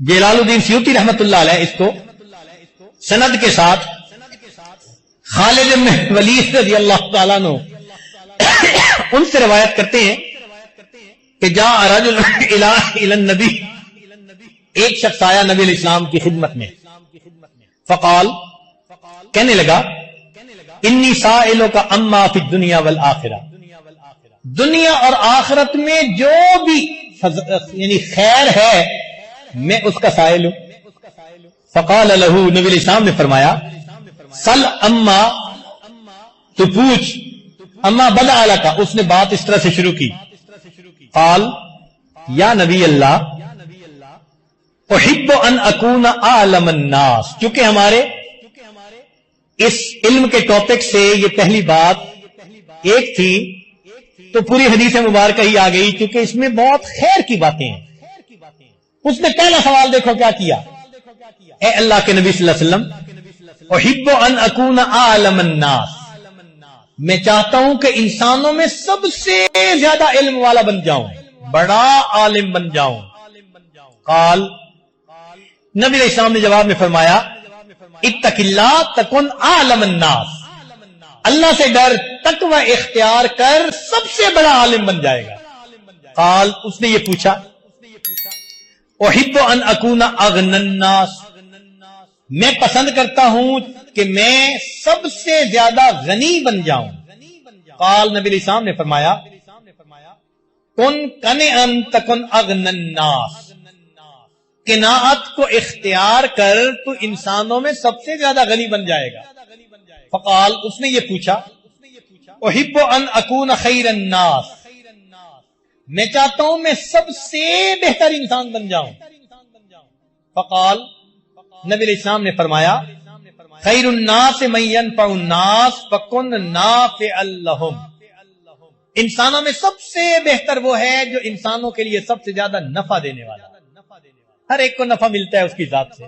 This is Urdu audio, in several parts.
جلال الدین سیوطی رحمت اللہ علیہ اس کو سند کے ساتھ خالد بن ولید رضی اللہ تعالیٰ عنہ ان سے روایت کرتے ہیں کہ جاء رجل الی النبی، ایک شخص آیا نبی علیہ السلام کی خدمت میں، فقال، کہنے لگا، انی سائلک اما فی الدنیا والآخرہ، دنیا اور آخرت میں جو بھی یعنی خیر ہے میں اس کا سائل ہوں۔ فقال له، نبی علیہ السلام نے فرمایا، سل اما، تو پوچھ، اما بدأ لک، اس نے بات اس طرح سے شروع کی، قال یا نبی اللہ احب ان اکون اعلم الناس، چونکہ ہمارے اس علم کے ٹاپک سے یہ پہلی بات ایک تھی تو پوری حدیث مبارکہ ہی آ گئی، کیونکہ اس میں بہت خیر کی باتیں ہیں۔ اس نے پہلا سوال دیکھو کیا کیا، اے اللہ کے نبی صلی اللہ علیہ وسلم، احب ان اکون اعلم الناس، میں چاہتا ہوں کہ انسانوں میں سب سے زیادہ علم والا بن جاؤں، بڑا عالم بن جاؤں۔ قال، نبی علیہ السلام نے جواب میں فرمایا، اتق اللہ تکن اعلم الناس، اللہ سے ڈر، تقوی اختیار کر، سب سے بڑا عالم بن جائے گا۔ قال، اس نے یہ پوچھا، احب ان اکون اغنی الناس، میں پسند کرتا ہوں کہ میں سب سے زیادہ غنی بن جاؤں۔ قال، نبی علیہ السلام نے فرمایا، کن قنعا تکن اغنی الناس، قناعت کو اختیار کر تو انسانوں میں سب سے زیادہ غنی بن جائے گا۔ فقال، اس نے یہ پوچھا، احب ان اکون خیر الناس، میں چاہتا ہوں میں سب سے بہتر انسان بن جاؤں۔ فقال، نبی علیہ السلام نے فرمایا، خیر الناس من ينفع الناس فکن نافعا لهم، انسانوں میں سب سے بہتر وہ ہے جو انسانوں کے لیے سب سے زیادہ نفع دینے والا۔ ہر ایک کو نفع ملتا ہے اس کی ذات سے،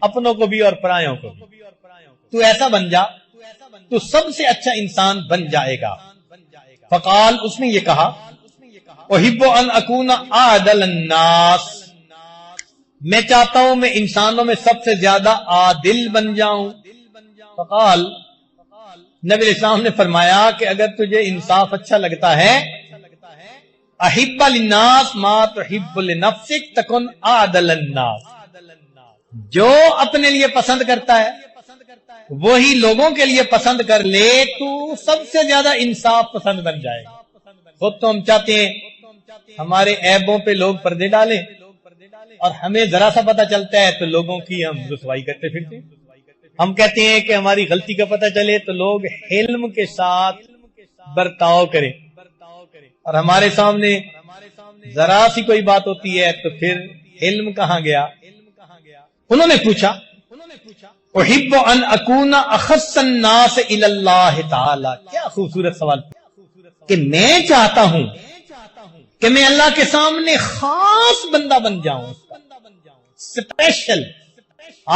اپنوں کو بھی اور پرایوں کو بھی۔ تو ایسا بن جا تو سب سے اچھا انسان بن جائے گا۔ فقال، اس نے یہ کہا، احب ان اکون اعدل الناس، میں چاہتا ہوں میں انسانوں میں سب سے زیادہ عادل بن جاؤں۔ فقال، نبی علیہ السلام نے فرمایا کہ اگر تجھے انصاف اچھا لگتا ہے، احب للناس ما تحب لنفسک تکن اعدل الناس، جو اپنے لیے پسند کرتا ہے وہی لوگوں کے لیے پسند کر لے تو سب سے زیادہ انصاف پسند بن جائے گا۔ خود تو ہم چاہتے ہیں ہمارے عیبوں پہ لوگ پردے ڈالیں، اور ہمیں ذرا سا پتہ چلتا ہے تو لوگوں کی ہم رسوائی کرتے پھرتے ہیں۔ ہم کہتے ہیں کہ ہماری غلطی کا پتہ چلے تو لوگ حلم کے ساتھ برتاؤ کریں، اور ہمارے سامنے ذرا سی کوئی بات ہوتی ہے تو پھر علم کہاں گیا۔ انہوں نے پوچھا، احب ان اکون اخص الناس الی اللہ تعالی، کیا خوبصورت سوال، کہ میں چاہتا ہوں کہ میں اللہ کے سامنے خاص بندہ بن جاؤں، اسپیشل۔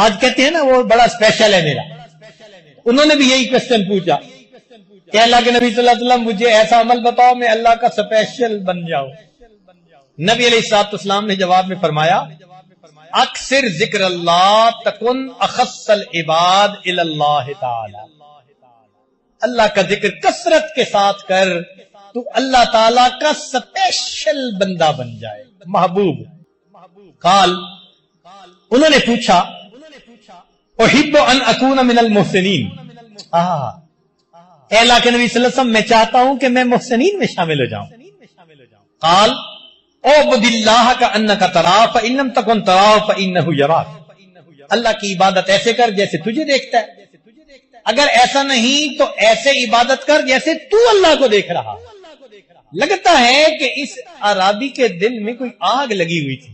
آج کہتے ہیں نا وہ بڑا اسپیشل ہے میرا، انہوں نے بھی یہی کوسچن پوچھا کہ اللہ کے نبی صلی اللہ علیہ وسلم مجھے ایسا عمل بتاؤ میں اللہ کا اسپیشل بن جاؤں۔ نبی علیہ الصلوۃ والسلام نے جواب میں فرمایا، اکثر ذکر اللہ تکن اخص العباد الی اللہ تعالی، اللہ کا ذکر کثرت کے ساتھ کر تو اللہ تعالی کا اسپیشل بندہ بن جائے، محبوب۔ قال، انہوں نے پوچھا، احب ان اکون من المحسنین، اے اللہ کے نبی صلی اللہ علیہ وسلم میں چاہتا ہوں کہ میں محسنین میں شامل ہو جاؤں۔ قال، اعبد اللہ کانک تراہ فان لم تکن تراہ فانہ یراک، اللہ کی عبادت ایسے کر جیسے تجھے دیکھتا ہے، اگر ایسا نہیں تو ایسے عبادت کر جیسے تو اللہ کو دیکھ رہا۔ لگتا ہے کہ اس عرابی کے دل میں کوئی آگ لگی ہوئی تھی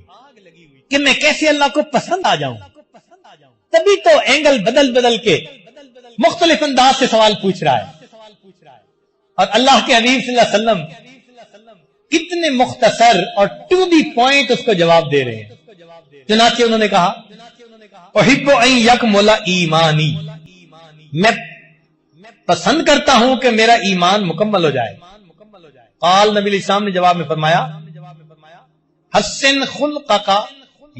کہ میں کیسے اللہ کو پسند آ جاؤں، تبھی تو اینگل بدل بدل کے مختلف انداز سے سوال پوچھ رہا ہے، اور اللہ کے حبیب صلی اللہ علیہ وسلم کتنے مختصر اور ٹو دی پوائنٹ اس کو جواب دے رہے ہیں۔ چنانچہ انہوں نے کہا، احب ان یکمل ایمانی، میں پسند کرتا ہوں کہ میرا ایمان مکمل ہو جائے۔ قال، نبی علیہ السلام نے جواب میں فرمایا، حسن خلقک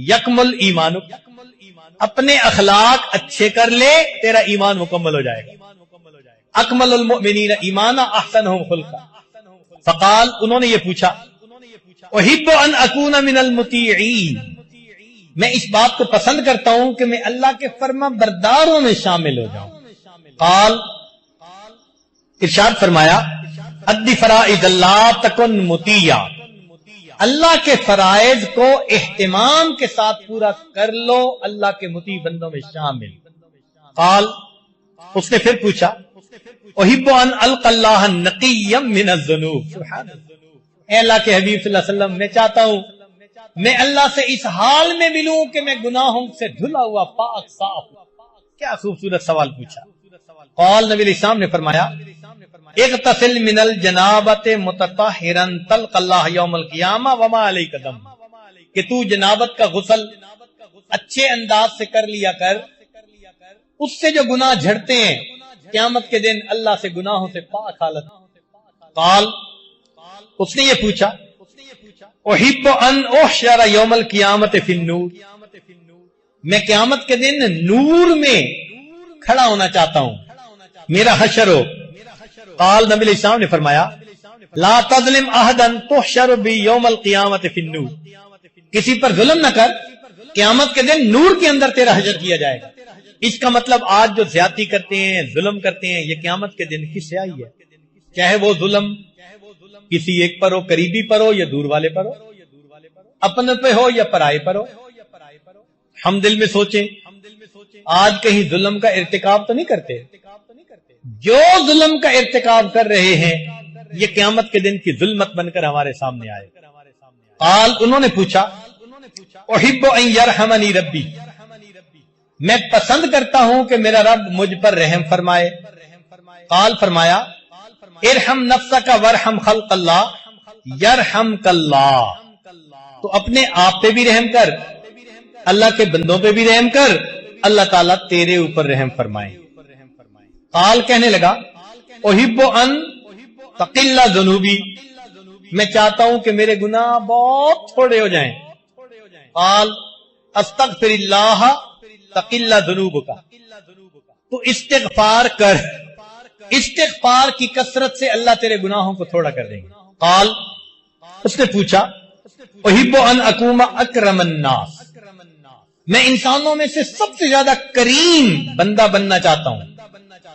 یکمل ایمان، اپنے اخلاق اچھے کر لے تیرا ایمان مکمل ہو جائے گا۔ اکمل المؤمنین ایمانا احسنہم خلقا۔ فقال، انہوں نے یہ پوچھا، احب ان اکون من المطیعین، میں اس بات کو پسند کرتا ہوں کہ میں اللہ کے فرما برداروں میں شامل ہو جاؤں۔ قال، ارشاد فرمایا، ادی فرائض اللہ تکن مطیع، اللہ کے فرائض کو اہتمام کے ساتھ پورا کر لو، اللہ کے مطیع بندوں میں شامل۔ قال، اس نے پھر پوچھا، احب ان القى اللہ نقیا من الذنوب، سبحان اللہ، اے اللہ کے حبیب صلی اللہ علیہ وسلم، میں چاہتا ہوں میں اللہ سے اس حال میں ملوں کہ میں گناہوں سے دھلا ہوا پاک صاف ہوں۔ کیا خوبصورت سوال پوچھا۔ قال، نبی علیہ السلام نے فرمایا، اغتسل من الجنابۃ متطہرا تلقى اللہ یوم القیامہ وما علیک دم، کہ تو جنابت کا غسل اچھے انداز سے کر لیا کر، اس سے جو گناہ جھڑتے ہیں قیامت کے دن اللہ سے گناہوں سے پاک حالت۔ قال، اس نے یہ پوچھا، احب ان احشر یوم القیامت فی النور، میں قیامت کے دن نور میں کھڑا ہونا چاہتا ہوں، میرا حشر ہو۔ قال، نبی علیہ السلام نے فرمایا، لا تظلم احدا تحشر بی یوم القیامت فی النور، کسی پر ظلم نہ کر، قیامت کے دن نور کے اندر تیرا حشر کیا جائے گا۔ اس کا مطلب آج جو زیادتی کرتے ہیں، ظلم کرتے ہیں، یہ قیامت کے دن کی سیاہی ہے، چاہے وہ ظلم کسی ایک پر ہو، قریبی پر ہو یا دور والے پر ہو، اپنے پہ ہو یا پرائے پر ہو۔ ہم دل میں سوچیں، آج کہیں ظلم کا ارتکاب تو نہیں کرتے؟ جو ظلم کا ارتکاب کر رہے ہیں یہ قیامت کے دن کی ظلمت بن کر ہمارے سامنے آئے۔ قال، انہوں نے پوچھا، احب ان یرحمنی ربی، میں پسند کرتا ہوں کہ میرا رب مجھ پر رحم فرمائے۔ قال، فرمایا، ارحم نفسک ورحم خلق اللہ یرحمک اللہ، تو اپنے آپ پہ بھی رحم کر، اللہ کے بندوں پہ بھی رحم کر، اللہ تعالیٰ تیرے اوپر رحم فرمائے۔ قال، کہنے لگا، احب ان تقل ذنوبی، میں چاہتا ہوں کہ میرے گناہ بہت تھوڑے ہو جائیں۔ قال، استغفر اللہ تقل ذنوبک، تو استغفار کر، استغفار کی کثرت سے اللہ تیرے گناہوں کو تھوڑا کر دیں گے۔ قال، اس نے پوچھا، احب ان اکون اکرم الناس، میں انسانوں میں سے سب سے زیادہ کریم بندہ بننا چاہتا ہوں۔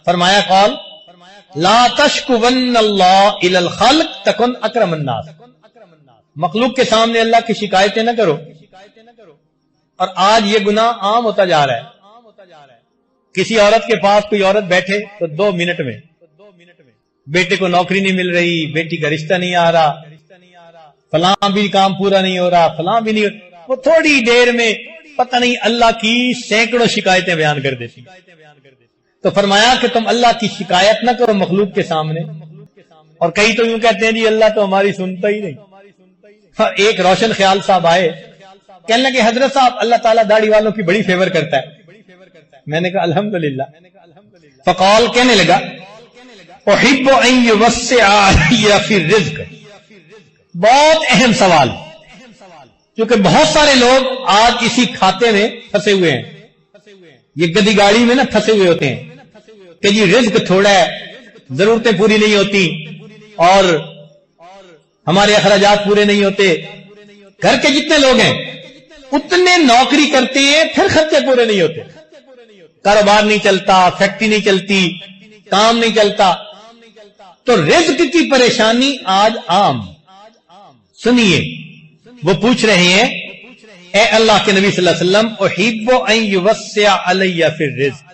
فرمایا، قال، لا تشکون اللہ الی الخلق تکن اکرم الناس، مخلوق کے سامنے اللہ کی شکایتیں نہ کرو۔ اور آج یہ گناہ عام ہوتا جا رہا ہے، کسی عورت کے پاس کوئی عورت بیٹھے تو 2 منٹ میں بیٹے کو نوکری نہیں مل رہی، بیٹی کا رشتہ نہیں آ رہا، فلاں بھی کام پورا نہیں ہو رہا، فلاں بھی نہیں ہو رہا، وہ تھوڑی دیر میں پتہ نہیں اللہ کی سینکڑوں شکایتیں بیان کر دیتی۔ تو فرمایا کہ تم اللہ کی شکایت نہ کرو مخلوق کے سامنے۔ اور کئی تو یوں کہتے ہیں جی اللہ تو ہماری سنتا ہی نہیں۔ ایک روشن خیال صاحب آئے، کہنے لگے حضرت صاحب اللہ تعالیٰ داڑھی والوں کی بڑی فیور کرتا ہے۔ میں نے کہا الحمدللہ۔ فقال، کہنے لگا، احب ان یوسع علی فی الرزق، بہت اہم سوال، کیونکہ بہت سارے لوگ آج اسی کھاتے میں پھنسے ہوئے ہیں، یہ گدی گاڑی میں نا پھنسے ہوئے ہوتے ہیں کہ جی رزق تھوڑا ہے، ضرورتیں پوری نہیں ہوتی اور ہمارے اخراجات پورے نہیں ہوتے۔ گھر کے جتنے لوگ ہیں اتنے نوکری کرتے ہیں پھر خرچے پورے نہیں ہوتے، کاروبار نہیں چلتا، فیکٹری نہیں چلتی، کام نہیں چلتا، تو رزق کی پریشانی آج عام۔ سنیے، وہ پوچھ رہے ہیں، اے اللہ کے نبی صلی اللہ علیہ وسلم، احب ان یوسع علی فی الرزق،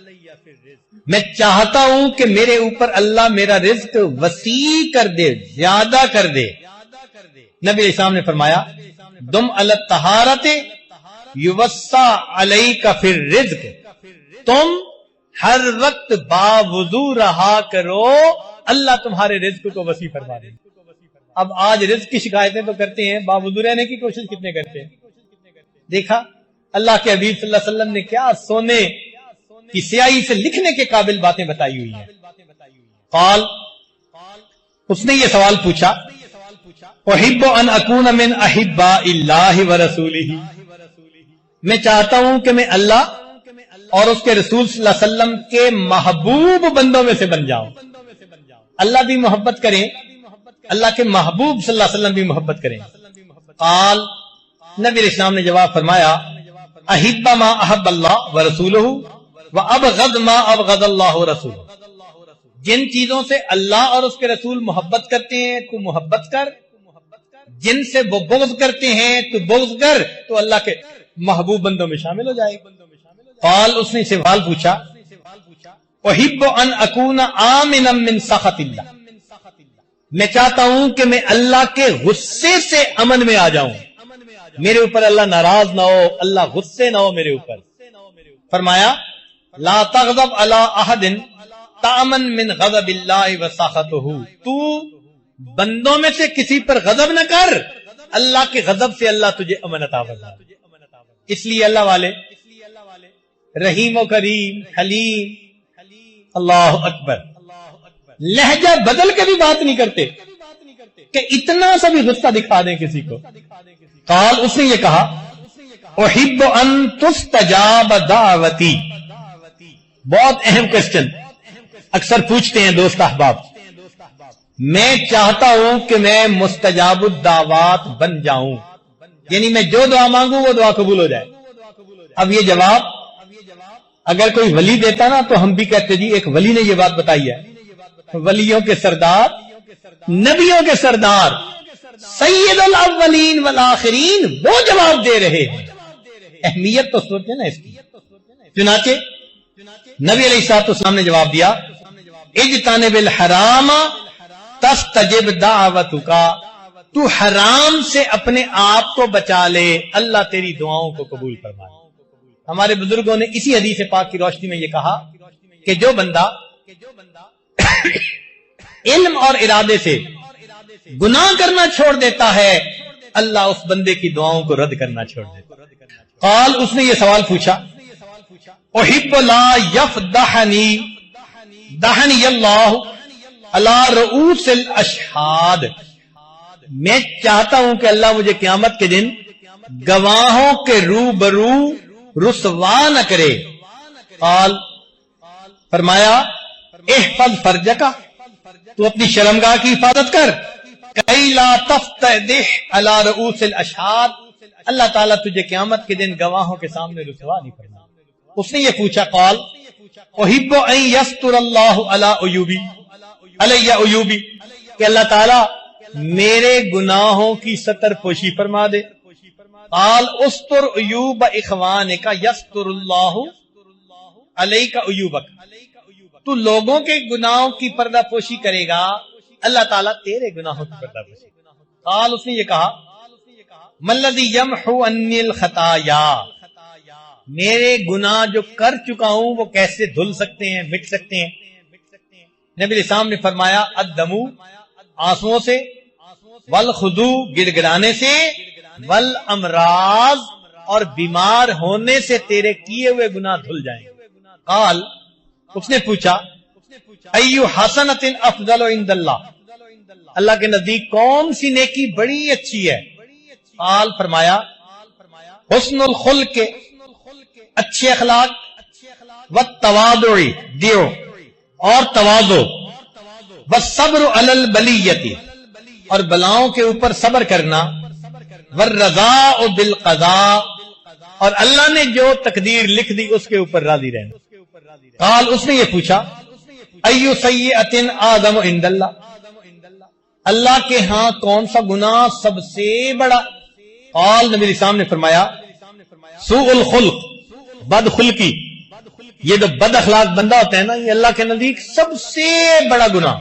میں چاہتا ہوں کہ میرے اوپر اللہ میرا رزق وسیع کر دے، زیادہ کر دے۔ نبی علیہ السلام نے فرمایا، دم علی الطہارۃ یوسع علیک فی الرزق، تم ہر وقت باوضو رہا کرو، اللہ تمہارے رزق کو وسیع فرما دے۔ اب آج رزق کی شکایتیں تو کرتے ہیں، باوضو رہنے کی کوشش کتنے کرتے ہیں۔ دیکھا اللہ کے حبیب صلی اللہ علیہ وسلم نے کیا سونے کی سیاہی سے لکھنے کے قابل باتیں بتائی ہوئی ہیں۔ قال، اس نے یہ سوال پوچھا، احب ان اکون من احباء اللہ ورسولہ، میں چاہتا ہوں کہ میں اللہ اور اس کے رسول صلی اللہ علیہ وسلم کے محبوب بندوں میں سے بن جاؤں. اللہ بھی محبت کریں, اللہ کے محبوب صلی اللہ علیہ وسلم بھی محبت کریں. قال, نبی علیہ السلام نے جواب فرمایا, احب ما احب اللہ ورسولہ وابغض ما ابغض اللہ ورسولہ. جن چیزوں سے اللہ اور اس کے رسول محبت کرتے ہیں تو محبت کر, جن سے وہ بغض کرتے ہیں تو بغض کر, تو اللہ کے محبوب بندوں میں شامل ہو جائے. قال, اس نے سوال پوچھا, احب ان اکون آمنا من سخط اللہ, میں چاہتا ہوں کہ میں اللہ کے غصے سے امن میں آ جاؤں, میرے اوپر اللہ ناراض نہ ہو, اللہ غصے نہ ہو میرے اوپر. فرمایا, لا تغضب علی احد تامن من غضب اللہ وسخطہ, تو بندوں میں سے کسی پر غضب نہ کر, اللہ کے غضب سے اللہ تجھے امن عطا فرمائے. اس لیے اللہ والے رحیم و کریم, حلیم, اللہ اکبر, لہجہ بدل کے بھی بات نہیں کرتے کہ اتنا سا بھی غصہ دکھا دیں کسی کو. قال, اس نے یہ کہا, احب ان تستجاب دعوتی. بہت اہم کوسچن اکثر پوچھتے ہیں دوست احباب. میں چاہتا ہوں کہ میں مستجاب الدعوات بن جاؤں, یعنی میں جو دعا مانگوں وہ دعا قبول ہو جائے. اب یہ جواب اگر کوئی ولی دیتا نا تو ہم بھی کہتے جی ایک ولی نے یہ بات بتائی ہے. ولیوں کے سردار, نبیوں کے سردار, سید الاولین والآخرین, وہ جواب دے رہے ہیں. اہمیت تو سوچیں نا اس کی. چنانچہ نبی علیہ الصلوۃ والسلام نے جواب دیا, اجتنب الحرام تستجب دعوتک, تو حرام سے اپنے آپ کو بچا لے, اللہ تیری دعاؤں کو قبول فرمائے. ہمارے بزرگوں نے اسی حدیث پاک کی روشنی میں یہ کہا کہ جو بندہ علم اور ارادے سے گناہ کرنا چھوڑ دیتا ہے, اللہ اس بندے کی دعاؤں کو رد کرنا چھوڑ دیتا ہے. قال, اس نے یہ سوال پوچھا, احب لا یفضحنی دحنی اللہ علی رؤوس الاشہاد, میں چاہتا ہوں کہ اللہ مجھے قیامت کے دن گواہوں کے روبرو رسوا نہ کرے. قال, فرمایا, احفظ فرجکا, تو اپنی شرمگاہ کی حفاظت کر, کئی لا تفتضح علی رؤوس الاشہاد, اللہ تعالیٰ تجھے قیامت کے دن گواہوں کے سامنے رسوا نہیں کرنا. اس نے یہ پوچھا, قال, احب ان یستر اللہ علی عیوبی علی عیوبی, کہ اللہ تعالیٰ میرے گناہوں کی ستر پوشی فرما دے. قال, استر عیوب اخوانک یستر اللہ علیک عیوبک, تو لوگوں کے گناہوں کی پردہ پوشی کرے گا, اللہ تعالیٰ تیرے گناہوں کی پردہ پوشی. قال, اس نے یہ کہا, مَلَّذِي یمحو عنی الخطایا, میرے گناہ جو کر چکا ہوں وہ کیسے دھل سکتے ہیں, مٹ سکتے ہیں. نبی علیہ السلام نے فرمایا, الدمو, آنسوؤں سے, والخضو, گڑ گڑانے سے, والامراض, اور بیمار ہونے سے تیرے کیے ہوئے گناہ دھل جائیں. قال, اس نے پوچھا, ایو حسنۃ افضل عند اللہ, اللہ کے نزدیک کون سی نیکی بڑی اچھی ہے. قال, فرمایا, حسن الخلق, اچھے اخلاق, والتواضع, دیو اور تواضع, والصبر علی البلیۃ, اور بلاؤں کے اوپر صبر کرنا, والرضاء بالقضاء, اور اللہ نے جو تقدیر لکھ دی اس کے اوپر راضی رہنا. قال, اس نے یہ پوچھا, ایو سیئۃ اعظم عند اللہ, اللہ کے ہاں کون سا گناہ سب سے بڑا. قال, نبی علیہ السلام نے فرمایا, سوء الخلق, بد خلقی, یہ جو بد اخلاق بندہ ہوتا ہے نا, یہ اللہ کے نزدیک سب سے بڑا گناہ.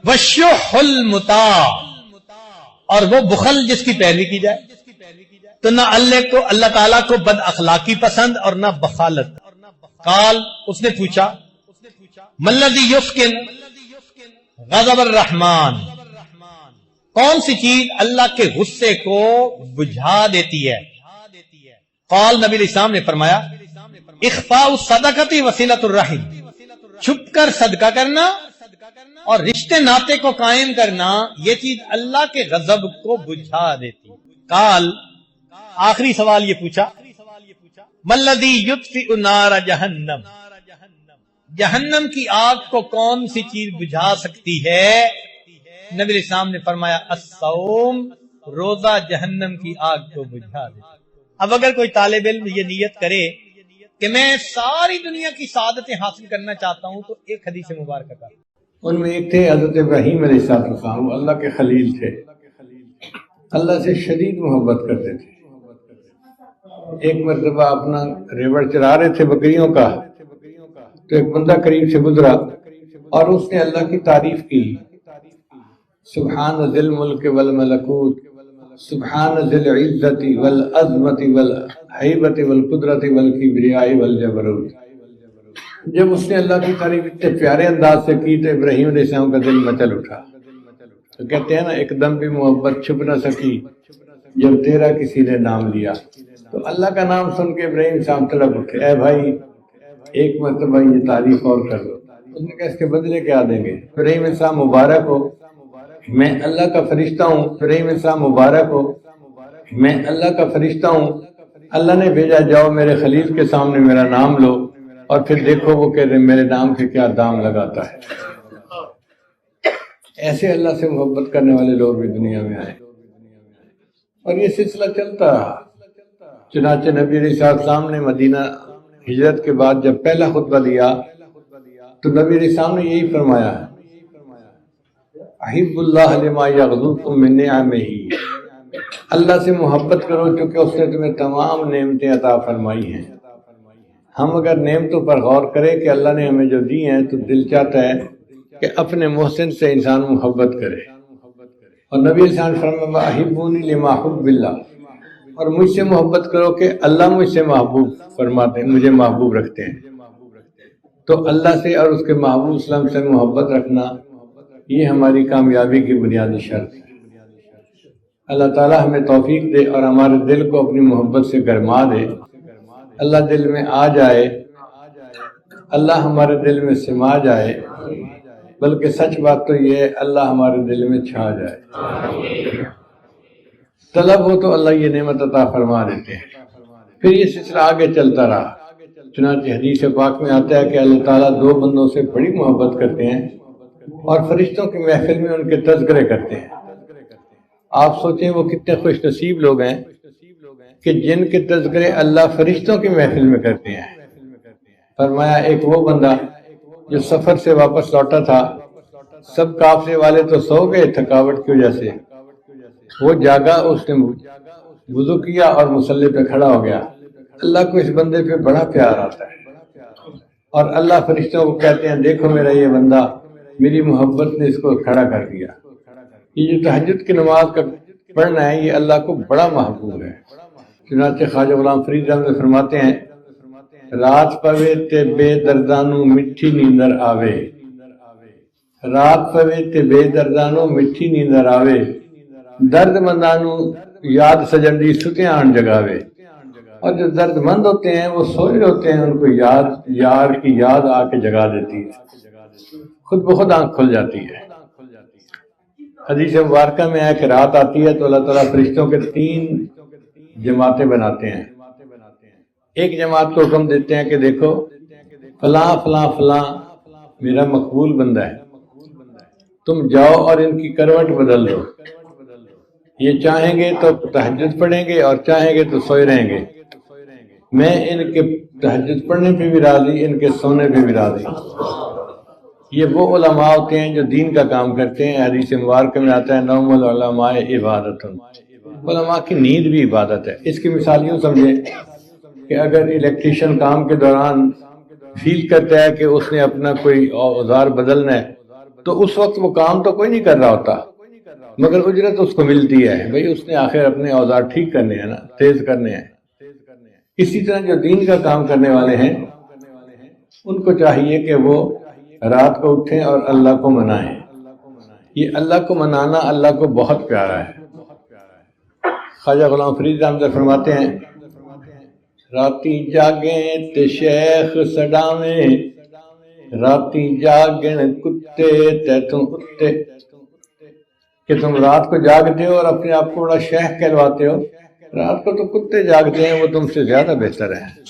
وشح المطاع, اور وہ بخل جس کی پیروی کی جائے. تو نہ اللہ تعالیٰ کو بد اخلاقی پسند اور نہ بخالت. قال, اس نے پوچھا, مَلَّذِي یسکن غضب الرحمن, کون سی چیز اللہ کے غصے کو بجھا دیتی ہے. قال, نبی علیہ السلام نے فرمایا, اخفاء الصدقۃ وصلۃ الرحم, چھپ کر صدقہ کرنا اور رشتے ناطے کو قائم کرنا, یہ چیز اللہ کے غضب کو بجھا دیتی. قال, آخری سوال یہ پوچھا, ملذی یطفئ نار جہنم، جہنم کی آگ کو کون سی چیز بجھا سکتی ہے؟ نبی علیہ السلام نے فرمایا الصوم، روزہ جہنم کی آگ کو بجھا دے۔ اب اگر کوئی طالب علم یہ نیت کرے کہ میں ساری دنیا کی سعادتیں حاصل کرنا چاہتا ہوں تو ایک حدیث مبارکہ کا، ان میں ایک تھے حضرت ابراہیم علیہ السلام، وہ اللہ کے خلیل تھے، اللہ سے شدید محبت کرتے تھے۔ ایک مرتبہ اپنا ریوڑ چرا رہے تھے بکریوں کا، تو ایک بندہ قریب سے گزرا اور اس نے اللہ کی تعریف کی، سبحان ذی الملک والملکوت، سبحان ذی العزت والعظمت والہیبت والقدرت والکبریاء والجبروت۔ جب اس نے اللہ کی تعریف اتنے پیارے انداز سے کی تو ابراہیم علیہ السلام کا دل مچل اٹھا۔ تو کہتے ہیں نا، ایک دم بھی محبت چھپ نہ سکی جب تیرا کسی نے نام لیا۔ تو اللہ کا نام سن کے ابراہیم صاحب تڑپ اٹھے، اے بھائی ایک مرتبہ یہ تعریف اور کر دو۔ اس نے کہا اس کے بدلے کیا دیں گے؟ ابراہیم صاحب مبارک ہو، میں اللہ کا فرشتہ ہوں۔ ابراہیم صاحب مبارک ہو، میں اللہ کا فرشتہ ہوں، اللہ نے بھیجا، جاؤ میرے خلیل کے سامنے میرا نام لو اور پھر دیکھو وہ کہتے ہیں میرے نام سے کیا دام لگاتا ہے۔ ایسے اللہ سے محبت کرنے والے لوگ بھی دنیا میں آئے اور یہ سلسلہ چلتا رہا۔ چنانچہ نبی علیہ السلام نے مدینہ ہجرت کے بعد جب پہلا خطبہ دیا تو نبی علیہ السلام نے یہی فرمایا، احب اللہ لما یغذوکم من نعمہ، اللہ سے محبت کرو چونکہ اس نے تمہیں تمام نعمتیں عطا فرمائی ہیں۔ ہم اگر نعمتوں پر غور کریں کہ اللہ نے ہمیں جو دی ہیں تو دل چاہتا ہے کہ اپنے محسن سے انسان محبت کرے، اور نبی علیہ السلام نے فرمایا احبونی لما حب اللہ، اور مجھ سے محبت کرو کہ اللہ مجھ سے محبوب فرماتے ہیں، مجھے محبوب رکھتے ہیں۔ تو اللہ سے اور اس کے محبوب اسلام سے محبت رکھنا یہ ہماری کامیابی کی بنیادی شرط ہے۔ اللہ تعالیٰ ہمیں توفیق دے اور ہمارے دل کو اپنی محبت سے گرما دے، اللہ دل میں آ جائے، اللہ ہمارے دل میں سما جائے، بلکہ سچ بات تو یہ ہے اللہ ہمارے دل میں چھا جائے۔ طلب ہو تو اللہ یہ نعمت عطا فرما دیتے ہیں۔ پھر یہ سلسلہ آگے چلتا رہا، چنانچہ حدیث پاک میں آتا ہے کہ اللہ تعالیٰ دو بندوں سے بڑی محبت کرتے ہیں اور فرشتوں کی محفل میں ان کے تذکرے کرتے ہیں۔ آپ سوچیں وہ کتنے خوش نصیب لوگ ہیں کہ جن کے تذکرے اللہ فرشتوں کی محفل میں کرتے ہیں۔ فرمایا ایک وہ بندہ جو سفر سے واپس لوٹا تھا، سب قافلے والے تو سو گئے تھکاوٹ کی وجہ سے، وہ جاگا، اس نے وضو کیا اور مصلی پہ کھڑا ہو گیا۔ اللہ کو اس بندے پہ بڑا پیار آتا ہے اور اللہ فرشتوں کو کہتے ہیں دیکھو میرا یہ بندہ، میری محبت نے اس کو کھڑا کر دیا۔ یہ جو تہجد کی نماز کا پڑھنا ہے یہ اللہ کو بڑا محبوب ہے۔ چنانچہ خواجہ غلام فرید احمد فرماتے ہیں رات پوے تے بے دردانو مٹھی نیندر آوے، رات پوے تے بے دردانو مٹھی نیندر آوے، درد مندانو یاد سجن دی ستیاں آن جگاوے۔ اور جو درد مند ہوتے ہیں وہ سوئے ہوتے ہیں، ان کو یار کی یاد آ کے جگا دیتی ہے، خود بخود آنکھ کھل جاتی ہے۔ حدیث مبارکہ میں ہے کہ رات آتی ہے تو اللہ تعالیٰ فرشتوں کے 3 جماعتیں بناتے ہیں۔ ایک جماعت کو حکم دیتے ہیں کہ دیکھو فلاں فلاں فلاں میرا مقبول بندہ ہے، تم جاؤ اور ان کی کروٹ بدل دو، یہ چاہیں گے تو تہجد پڑھیں گے اور چاہیں گے تو سوئے رہیں گے، میں ان کے تہجد پڑھنے پہ بھی راضی، ان کے سونے پہ بھی راضی۔ یہ وہ علماء ہوتے ہیں جو دین کا کام کرتے ہیں۔ حدیث مبارکہ میں آتا ہے نوم العلماء عبادت، علماء کی نیند بھی عبادت ہے۔ اس کی مثال یوں سمجھیں کہ اگر الیکٹریشین کام کے دوران فیل کرتا ہے کہ اس نے اپنا کوئی اوزار بدلنا ہے تو اس وقت وہ کام تو کوئی نہیں کر رہا ہوتا مگر اجرت اس کو ملتی ہے، بھئی اس نے آخر اپنے اوزار ٹھیک کرنے ہیں نا، تیز کرنے ہیں۔ اسی طرح جو دین کا کام کرنے والے ہیں ان کو چاہیے کہ وہ رات کو اٹھیں اور اللہ کو منائیں۔ یہ اللہ کو منانا اللہ کو بہت پیارا ہے۔ خواجہ غلام فرید احمد فرماتے ہیں راتی جاگیں تے شیخ سڈاویں، راتی جاگن کتے تے تم اتے، کہ تم رات کو جاگتے ہو اور اپنے آپ کو بڑا شیخ کہلواتے ہو رات کو تو کتے جاگتے ہیں، وہ تم سے زیادہ بہتر ہیں۔